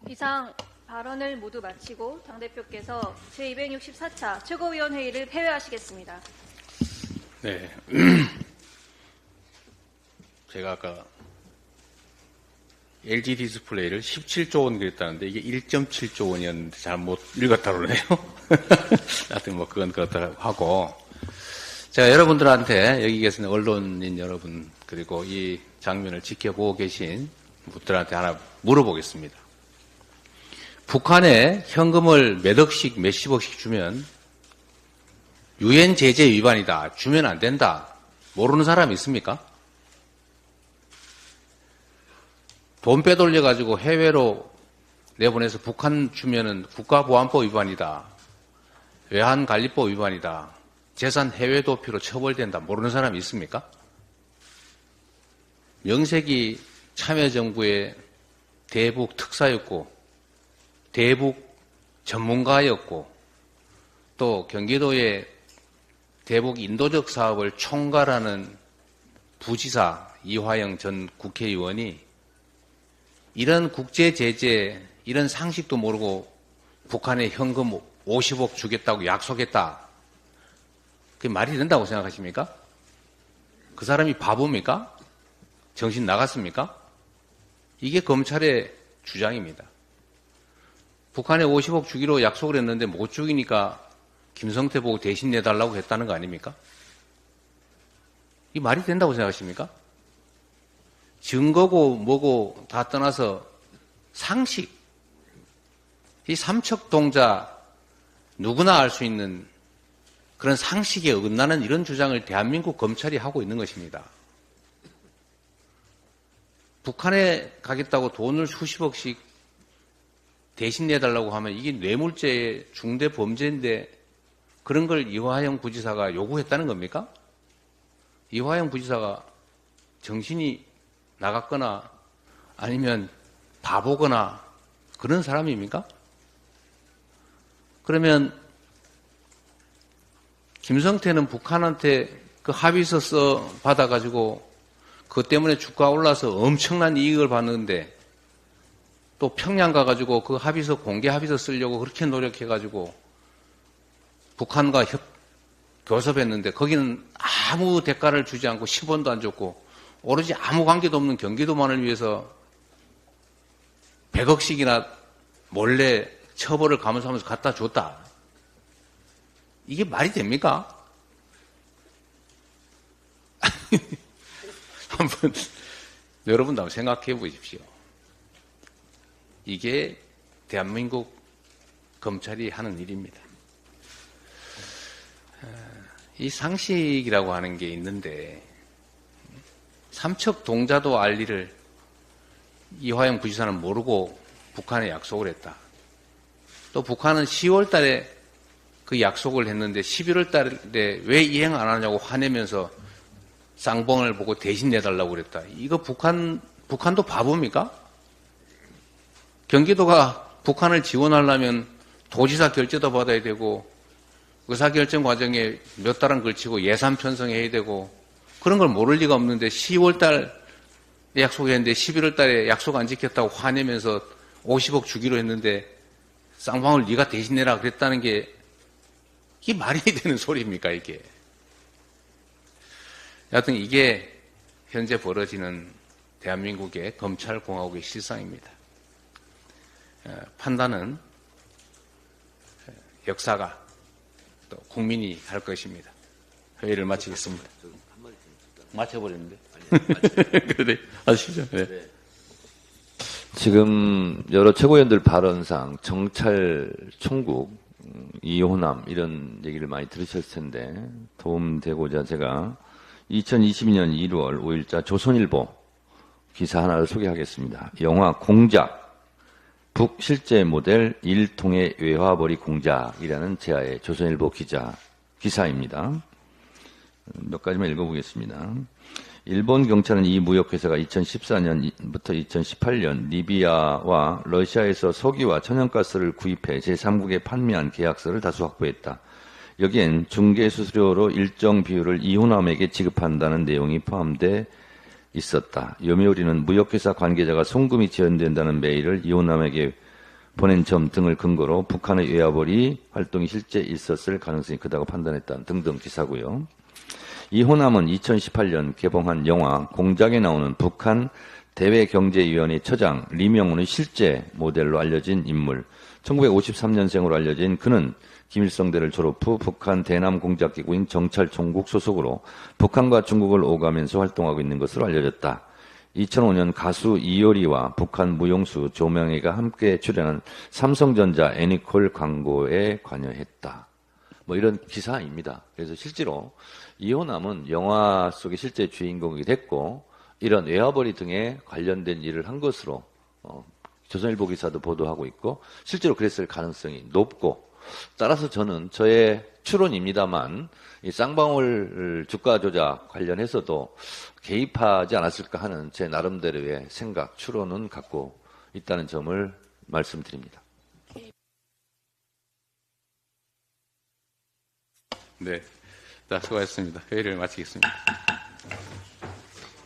이상 발언을 모두 마치고 당대표께서 제264차 최고위원회의를 폐회하시겠습니다. 네. 제가 아까 LG 디스플레이를 17조 원 그랬다는데 이게 1.7조 원이었는데 잘 못 읽었다 그러네요. 하여튼 뭐 그건 그렇다고 하고, 제가 여러분들한테 여기 계신 언론인 여러분 그리고 이 장면을 지켜보고 계신 분들한테 하나 물어보겠습니다. 북한에 현금을 몇 억씩 몇십억씩 주면 유엔 제재 위반이다, 주면 안 된다, 모르는 사람 있습니까? 돈 빼돌려가지고 해외로 내보내서 북한 주면은 국가보안법 위반이다, 외환관리법 위반이다, 재산 해외 도피로 처벌된다, 모르는 사람 있습니까? 명색이 참여정부의 대북 특사였고 대북 전문가였고 또 경기도의 대북 인도적 사업을 총괄하는 부지사 이화영 전 국회의원이 이런 국제 제재, 이런 상식도 모르고 북한에 현금 50억 주겠다고 약속했다. 그게 말이 된다고 생각하십니까? 그 사람이 바보입니까? 정신 나갔습니까? 이게 검찰의 주장입니다. 북한에 50억 주기로 약속을 했는데 못 주기니까 김성태 보고 대신 내달라고 했다는 거 아닙니까? 이 말이 된다고 생각하십니까? 증거고 뭐고 다 떠나서 상식, 이 삼척동자 누구나 알 수 있는 그런 상식에 어긋나는 이런 주장을 대한민국 검찰이 하고 있는 것입니다. 북한에 가겠다고 돈을 수십억씩 대신 내달라고 하면 이게 뇌물죄의 중대 범죄인데 그런 걸 이화영 부지사가 요구했다는 겁니까? 이화영 부지사가 정신이 나갔거나 아니면 바보거나 그런 사람입니까? 그러면 김성태는 북한한테 그 합의서 받아가지고 그것 때문에 주가 올라서 엄청난 이익을 받는데 또 평양 가가지고 그 합의서, 공개 합의서 쓰려고 그렇게 노력해가지고 북한과 교섭했는데 거기는 아무 대가를 주지 않고 10원도 안 줬고 오로지 아무 관계도 없는 경기도만을 위해서 100억씩이나 몰래 처벌을 감수하면서 갖다 줬다. 이게 말이 됩니까? 한번 여러분도 한번 생각해 보십시오. 이게 대한민국 검찰이 하는 일입니다. 이 상식이라고 하는 게 있는데 삼척 동자도 알 일을 이화영 부지사는 모르고 북한에 약속을 했다. 또 북한은 10월 달에 그 약속을 했는데 11월 달에 왜 이행 안 하냐고 화내면서 쌍봉을 보고 대신 내달라고 그랬다. 이거 북한도 바보입니까? 경기도가 북한을 지원하려면 도지사 결재도 받아야 되고 의사결정 과정에 몇 달은 걸치고 예산 편성해야 되고 그런 걸 모를 리가 없는데 10월 달에 약속했는데 11월 달에 약속 안 지켰다고 화내면서 50억 주기로 했는데 쌍방울 네가 대신 내라 그랬다는 게 이게 말이 되는 소리입니까 이게? 여하튼 이게 현재 벌어지는 대한민국의 검찰공화국의 실상입니다. 판단은 역사가 또 국민이 할 것입니다. 회의를 마치겠습니다. 마쳐버렸는데. 그래, 아시죠? 네. 지금 여러 최고위원들 발언상 정찰 총국, 이호남 이런 얘기를 많이 들으셨을 텐데 도움되고자 제가 2022년 1월 5일자 조선일보 기사 하나를 소개하겠습니다. 영화 공작, 북 실제 모델 일통의 외화벌이 공작이라는 제아의 조선일보 기사입니다. 몇 가지만 읽어보겠습니다. 일본 경찰은 이 무역회사가 2014년부터 2018년 리비아와 러시아에서 석유와 천연가스를 구입해 제3국에 판매한 계약서를 다수 확보했다. 여기엔 중개수수료로 일정 비율을 이호남에게 지급한다는 내용이 포함돼 있었다. 요미우리는 무역회사 관계자가 송금이 지연된다는 메일을 이호남에게 보낸 점 등을 근거로 북한의 외화벌이 활동이 실제 있었을 가능성이 크다고 판단했다는 등등 기사고요. 이호남은 2018년 개봉한 영화 공작에 나오는 북한 대외경제위원회 처장 리명훈의 실제 모델로 알려진 인물. 1953년생으로 알려진 그는 김일성대를 졸업 후 북한 대남공작기구인 정찰총국 소속으로 북한과 중국을 오가면서 활동하고 있는 것으로 알려졌다. 2005년 가수 이효리와 북한 무용수 조명희가 함께 출연한 삼성전자 애니콜 광고에 관여했다. 뭐 이런 기사입니다. 그래서 실제로 이호남은 영화 속의 실제 주인공이 됐고 이런 외화벌이 등에 관련된 일을 한 것으로 조선일보 기사도 보도하고 있고 실제로 그랬을 가능성이 높고 따라서 저는 저의 추론입니다만 이 쌍방울 주가 조작 관련해서도 개입하지 않았을까 하는 제 나름대로의 생각, 추론은 갖고 있다는 점을 말씀드립니다. 네. 자, 수고하셨습니다. 회의를 마치겠습니다.